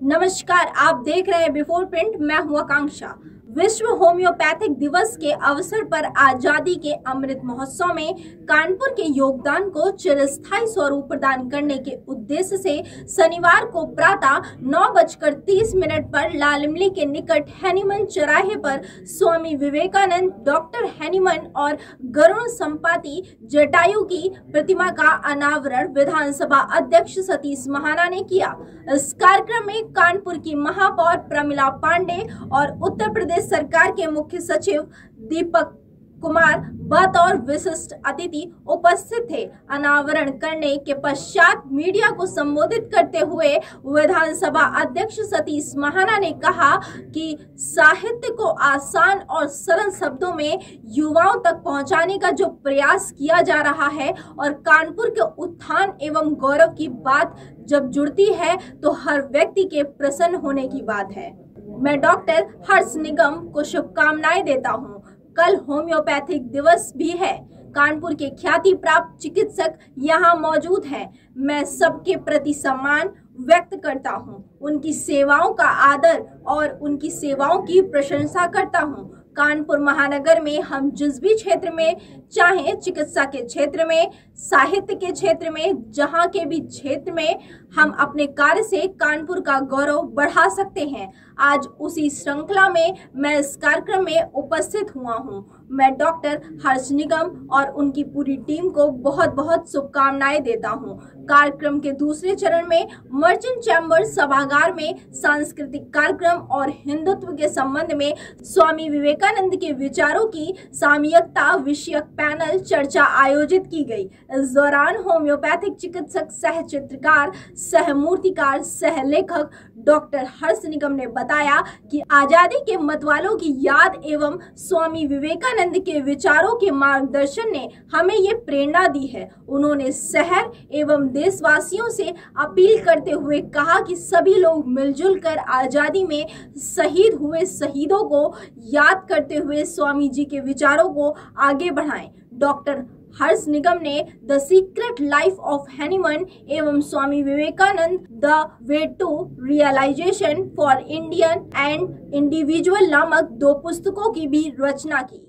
नमस्कार, आप देख रहे हैं बिफोर प्रिंट। मैं हूं आकांक्षा। विश्व होम्योपैथिक दिवस के अवसर पर आजादी के अमृत महोत्सव में कानपुर के योगदान को चिरस्थायी स्वरूप प्रदान करने के उद्देश्य से शनिवार को प्रातः 9:30 पर लालमली के निकट हैनिमन चौराहे पर स्वामी विवेकानंद, डॉक्टर हैनिमन और गरुड़ संपाति जटायु की प्रतिमा का अनावरण विधानसभा अध्यक्ष सतीश महाना ने किया। इस कार्यक्रम में कानपुर की महापौर प्रमिला पांडे और उत्तर प्रदेश सरकार के मुख्य सचिव दीपक कुमार बतौर विशिष्ट अतिथि उपस्थित थे। अनावरण करने के पश्चात मीडिया को संबोधित करते हुए विधानसभा अध्यक्ष सतीश महाना ने कहा कि साहित्य को आसान और सरल शब्दों में युवाओं तक पहुंचाने का जो प्रयास किया जा रहा है और कानपुर के उत्थान एवं गौरव की बात जब जुड़ती है तो हर व्यक्ति के प्रसन्न होने की बात है। मैं डॉक्टर हर्ष निगम को शुभकामनाएं देता हूं। कल होम्योपैथिक दिवस भी है। कानपुर के ख्याति प्राप्त चिकित्सक यहां मौजूद हैं। मैं सबके प्रति सम्मान व्यक्त करता हूं, उनकी सेवाओं का आदर और उनकी सेवाओं की प्रशंसा करता हूं। कानपुर महानगर में हम जिस भी क्षेत्र में चाहे, चिकित्सा के क्षेत्र में, साहित्य के क्षेत्र में, जहां के भी क्षेत्र में हम अपने कार्य से कानपुर का गौरव बढ़ा सकते हैं। आज उसी श्रृंखला में मैं इस कार्यक्रम में उपस्थित हुआ हूं। मैं डॉक्टर हर्ष निगम और उनकी पूरी टीम को बहुत बहुत शुभकामनाएं देता हूं। कार्यक्रम के दूसरे चरण में मर्चेंट चैम्बर सभागार में सांस्कृतिक कार्यक्रम और हिंदुत्व के संबंध में स्वामी विवेकानंद के विचारों की सामयिकता विषयक पैनल चर्चा आयोजित की गई। इस दौरान होम्योपैथिक चिकित्सक, सह चित्रकार, सह मूर्तिकार, सह लेखक डॉक्टर हर्ष निगम ने बताया कि आजादी के मतवालों की याद एवं स्वामी विवेकानंद के विचारों के मार्गदर्शन ने हमें ये प्रेरणा दी है। उन्होंने शहर एवं देशवासियों से अपील करते हुए कहा कि सभी लोग मिलजुल कर आजादी में शहीद हुए शहीदों को याद करते हुए स्वामी जी के विचारों को आगे बढ़ाएं। डॉक्टर हर्ष निगम ने the secret life of Hahnemann एवं Swami Vivekananda the way to realization for Indian and individual नामक 2 पुस्तकों की भी रचना की।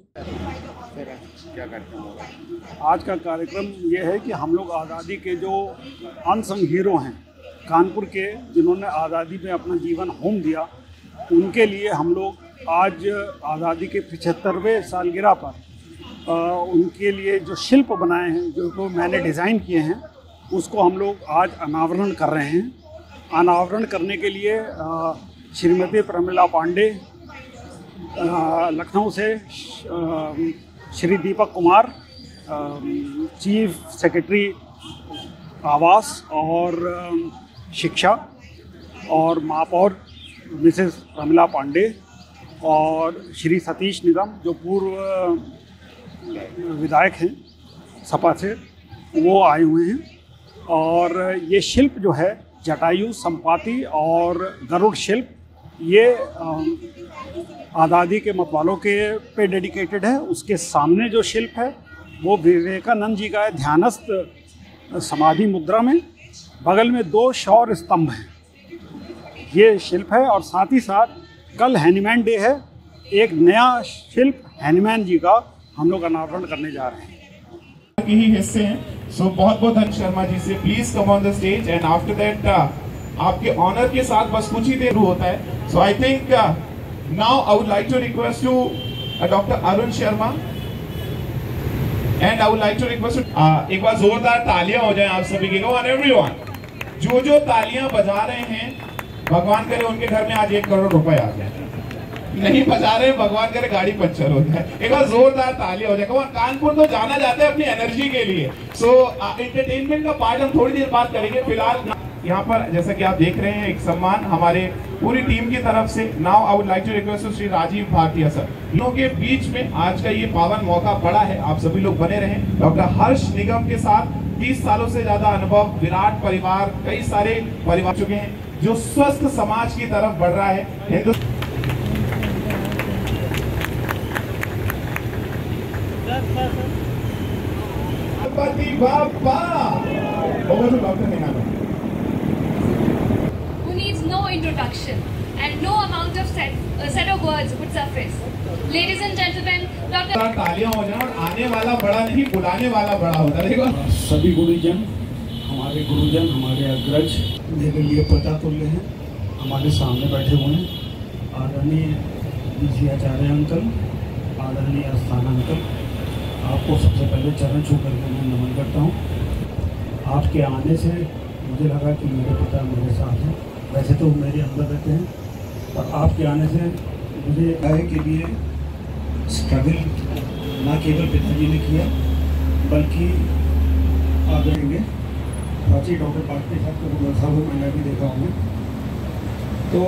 आज का कार्यक्रम ये है कि हम लोग आज़ादी के जो अनसंग हीरो हैं कानपुर के, जिन्होंने आज़ादी में अपना जीवन होम दिया, उनके लिए हम लोग आज आज़ादी के 75वें सालगिरह पर उनके लिए जो शिल्प बनाए हैं, जो मैंने डिज़ाइन किए हैं, उसको हम लोग आज अनावरण कर रहे हैं। अनावरण करने के लिए श्रीमती प्रमिला पांडे, लखनऊ से श्री दीपक कुमार, चीफ सेक्रेटरी आवास और शिक्षा, और महापौर मिसेस प्रमिला पांडे और श्री सतीश निगम जो पूर्व विधायक हैं सपा से, वो आए हुए हैं। और ये शिल्प जो है जटायु, संपाति और गरुड़ शिल्प, ये आज़ादी के मतवालों के पे डेडिकेटेड है। उसके सामने जो शिल्प है वो विवेकानंद जी का है, ध्यानस्थ समाधि मुद्रा में। बगल में 2 शौर्य स्तंभ हैं, ये शिल्प है। और साथ ही साथ कल हैनिमैन डे है, एक नया शिल्प हैनिमैन जी का हम लोग अनावरण करने जा रहे हैं। ही हिस्से हैं। सो बहुत बहुत धन शर्मा जी से please come on the stage and after that आपके ऑनर के साथ बस कुछ ही देर होता है। So I think now I would like to request to doctor Arun Sharma and I would like to request एक बार जोरदार तालियां हो जाए आप सभी के। गो ऑन एवरीवन, जो तालियां बजा रहे हैं, भगवान करे उनके घर में आज 1 करोड़ रुपए आ जाए। नहीं बजा रहे, भगवान करे गाड़ी पंचर हो जाए। एक बार जोरदार तालियां हो जाए। कानपुर तो जाना जाता है अपनी एनर्जी के लिए। सो एंटरटेनमेंट का पार्ट हम थोड़ी देर बात करेंगे। फिलहाल यहाँ पर जैसा कि आप देख रहे हैं एक सम्मान हमारे पूरी टीम की तरफ से। Now I would like to request Shri Rajiv Bharatiya sir, लोगों के बीच में आज का ये पावन मौका पड़ा है, आप सभी लोग बने रहें। डॉक्टर हर्ष निगम के साथ 30 सालों से ज्यादा अनुभव, विराट परिवार, कई सारे परिवार चुके हैं जो स्वस्थ समाज की तरफ बढ़ रहा है। Who needs no intro. introduction, and no amount of set of words would suffice. Ladies and gentlemen, Dr. तालियां हो जाए और आने वाला बड़ा नहीं, बुलाने वाला बड़ा होता रहेगा। सभी गुरुजन, हमारे गुरुजन, हमारे अग्रज मेरे लिए पतातुल्य हैं, हमारे सामने बैठे हुए हैं। आदरणीय बीसी आचार्य अंकल, आदरणीय अस्थाना अंकल, आपको सबसे पहले चरण छू करके मैं नमन करता हूँ। आपके आने से मुझे लगा कि मेरे पिता मेरे साथ हैं, वैसे तो मेरे अंदर रहते हैं, पर आपके आने से मुझे आय के लिए स्ट्रगल ना केवल पिताजी ने किया बल्कि आप देखेंगे प्राची डॉक्टर पाटनी साहब को गुरु साहब को मैंने भी देखा हूँ। तो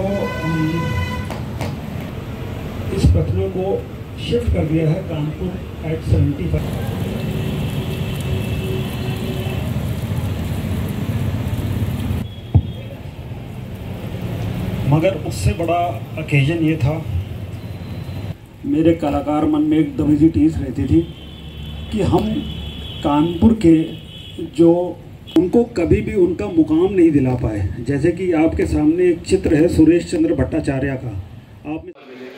इस प्रतिमा को शिफ्ट कर दिया है कानपुर एट 75। मगर उससे बड़ा ओकेजन ये था, मेरे कलाकार मन में एक दबी सी टीस रहती थी कि हम कानपुर के जो उनको कभी भी उनका मुकाम नहीं दिला पाए। जैसे कि आपके सामने एक चित्र है सुरेश चंद्र भट्टाचार्य का, आप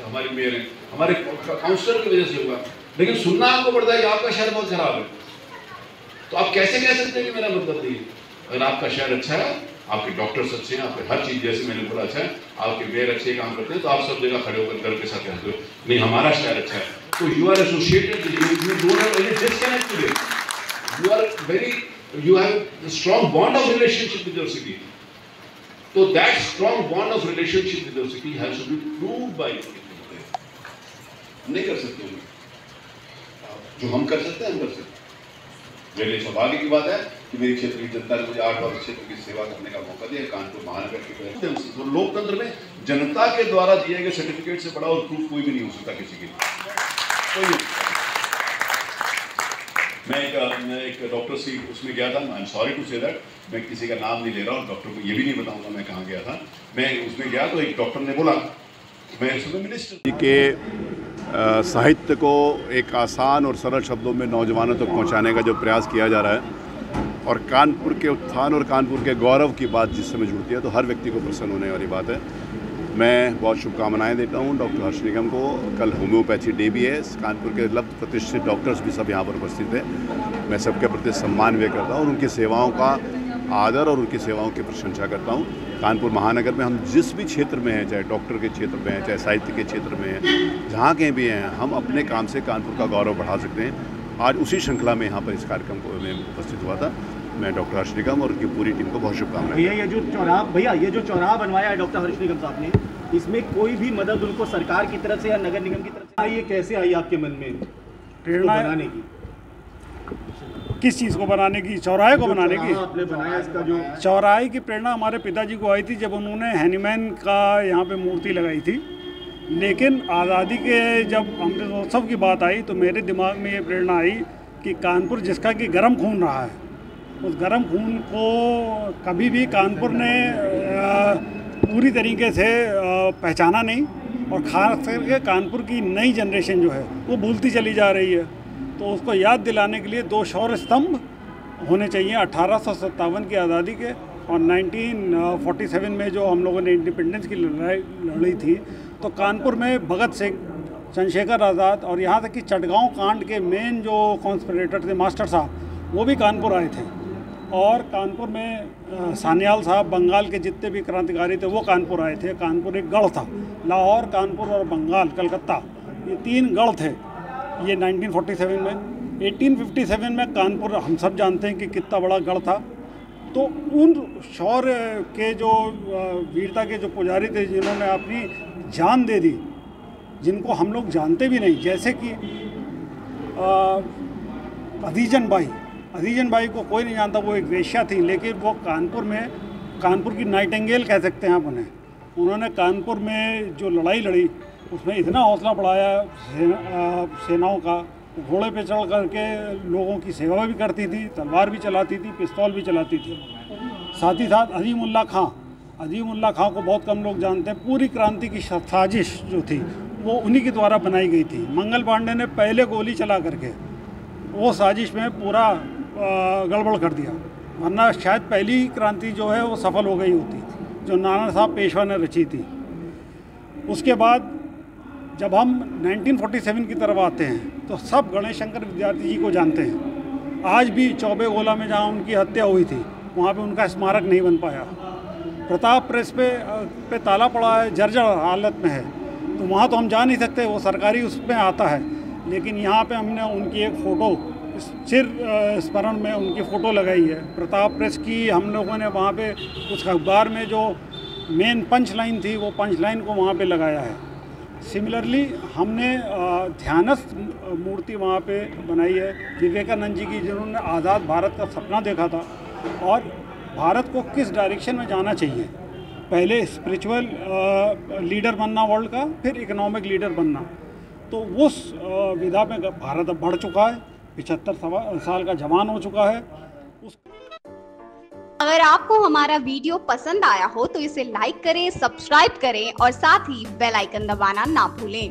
हमारी मेयर है, हमारे काउंसलर की वजह से हुआ, लेकिन सुनना आपको पड़ता है कि आपका शहर बहुत खराब है। तो आप कैसे कह सकते हैं कि मेरा मतलब नहीं है? अगर आपका शहर अच्छा है, आपके डॉक्टर्स अच्छे हैं, आपके हर चीज़ जैसे मैंने बोला अच्छा है, आपके मेयर अच्छे काम करते हैं, तो आप सब जगह खड़े होकर गर्व के साथ कहते हो नहीं हमारा शहर अच्छा है। तो you are associated, you are very, you have a strong bond of relationship with your city. So that strong bond of relationship with your city has to be proved by people. नहीं कर सकते हैं, जो हम कर सकते हैं हम कर सकते हैं। मेरे लिए सौभाग्य की बात है कि मेरी क्षेत्र की जनता ने मुझे 8 वर्ष क्षेत्र की सेवा करने का मौका दिया कानपुर महानगर के माध्यम से। तो लोकतंत्र में जनता के द्वारा दिए गए सर्टिफिकेट से बड़ा और प्रूफ कोई भी नहीं हो सकता किसी के लिए, कोई नहीं। मैं एक डॉक्टर से उसमें गया था, I am sorry to say that, मैं किसी का नाम नहीं ले रहा हूँ, डॉक्टर को ये भी नहीं बताऊंगा मैं कहाँ गया था। मैं उसमें गया तो एक डॉक्टर ने बोला, मैं उसमें मिनिस्टर के साहित्य को एक आसान और सरल शब्दों में नौजवानों तक पहुँचाने का जो प्रयास किया जा रहा है और कानपुर के उत्थान और कानपुर के गौरव की बात जिस समय जुड़ती है तो हर व्यक्ति को प्रसन्न होने वाली बात है। मैं बहुत शुभकामनाएं देता हूं डॉक्टर हर्ष निगम को। कल होम्योपैथी डे भी है, कानपुर के लब्ध प्रतिष्ठित डॉक्टर्स भी सब यहाँ पर उपस्थित हैं। मैं सबके प्रति सम्मान व्यक्त करता हूँ और उनकी सेवाओं का आदर और उनकी सेवाओं की प्रशंसा करता हूँ। कानपुर महानगर में हम जिस भी क्षेत्र में हैं, चाहे डॉक्टर के क्षेत्र में हैं, चाहे साहित्य के क्षेत्र में हैं, जहाँ कहीं भी हैं, हम अपने काम से कानपुर का गौरव बढ़ा सकते हैं। आज उसी श्रृंखला में यहाँ पर इस कार्यक्रम को मैं उपस्थित हुआ था। मैं डॉक्टर हर्ष निगम और उनकी पूरी टीम को बहुत शुभकामनाएं। भैया ये जो चौराहा बनवाया है डॉक्टर हर्ष निगम साहब ने, इसमें कोई भी मदद उनको सरकार की तरफ से या नगर निगम की तरफ से, ये कैसे आई आपके मन में प्रेरणा बनाने की? किस चीज़ को बनाने की? चौराहे को बनाने की? आपने बनाया इसका जो चौराहे की प्रेरणा हमारे पिताजी को आई थी जब उन्होंने हैनीमैन का यहाँ पे मूर्ति लगाई थी। लेकिन आज़ादी के जब अमृत महोत्सव की बात आई तो मेरे दिमाग में ये प्रेरणा आई कि कानपुर जिसका कि गर्म खून रहा है, उस गर्म खून को कभी भी कानपुर ने पूरी तरीके से पहचाना नहीं, और ख़ास करके कानपुर की नई जनरेशन जो है वो भूलती चली जा रही है। तो उसको याद दिलाने के लिए 2 शौर्य स्तंभ होने चाहिए, 1857 की आज़ादी के और 1947 में जो हम लोगों ने इंडिपेंडेंस की लड़ाई लड़ी थी। तो कानपुर में भगत सिंह, चंद्रशेखर आज़ाद और यहाँ तक कि चटगांव कांड के मेन जो कॉन्स्पिरेटर थे मास्टर साहब, वो भी कानपुर आए थे। और कानपुर में सान्याल साहब, बंगाल के जितने भी क्रांतिकारी थे वो कानपुर आए थे। कानपुर एक गढ़ था, लाहौर, कानपुर और बंगाल, कलकत्ता, ये 3 गढ़ थे। ये 1947 में 1857 में कानपुर हम सब जानते हैं कि कितना बड़ा गढ़ था। तो उन शौर्य के जो वीरता के जो पुजारी थे जिन्होंने अपनी जान दे दी, जिनको हम लोग जानते भी नहीं, जैसे कि अदीजन बाई को कोई नहीं जानता, वो एक वेश्या थी, लेकिन वो कानपुर की नाइटिंगेल कह सकते हैं आप उन्हें। उन्होंने कानपुर में जो लड़ाई लड़ी उसमें इतना हौसला बढ़ाया सेनाओं का, घोड़े पे चढ़ करके लोगों की सेवा भी करती थी, तलवार भी चलाती थी, पिस्तौल भी चलाती थी। साथ ही साथ अजीमुल्ला खां को बहुत कम लोग जानते हैं। पूरी क्रांति की साजिश जो थी वो उन्हीं के द्वारा बनाई गई थी। मंगल पांडे ने पहले गोली चला करके वो साजिश में पूरा गड़बड़ कर दिया, वरना शायद पहली क्रांति जो है वो सफल हो गई होती। जो नाना साहब पेशवा ने रची थी। उसके बाद जब हम 1947 की तरफ आते हैं तो सब गणेश शंकर विद्यार्थी जी को जानते हैं। आज भी चौबे गोला में जहाँ उनकी हत्या हुई थी वहाँ पे उनका स्मारक नहीं बन पाया। प्रताप प्रेस पे ताला पड़ा है, जर्जर हालत में है, तो वहाँ तो हम जा नहीं सकते, वो सरकारी उसमें आता है। लेकिन यहाँ पे हमने उनकी एक फ़ोटो चिर स्मरण में उनकी फ़ोटो लगाई है। प्रताप प्रेस की हम लोगों ने वहाँ पे उस अखबार में जो मेन पंच लाइन थी वो पंच लाइन को वहाँ पे लगाया है। सिमिलरली हमने ध्यानस्थ मूर्ति वहाँ पे बनाई है विवेकानंद जी की, जिन्होंने आज़ाद भारत का सपना देखा था और भारत को किस डायरेक्शन में जाना चाहिए, पहले स्पिरिचुअल लीडर बनना वर्ल्ड का, फिर इकोनॉमिक लीडर बनना। तो उस विधा में भारत अब बढ़ चुका है, 75 साल का जवान हो चुका है। अगर आपको हमारा वीडियो पसंद आया हो तो इसे लाइक करें, सब्सक्राइब करें और साथ ही बेल आइकन दबाना ना भूलें।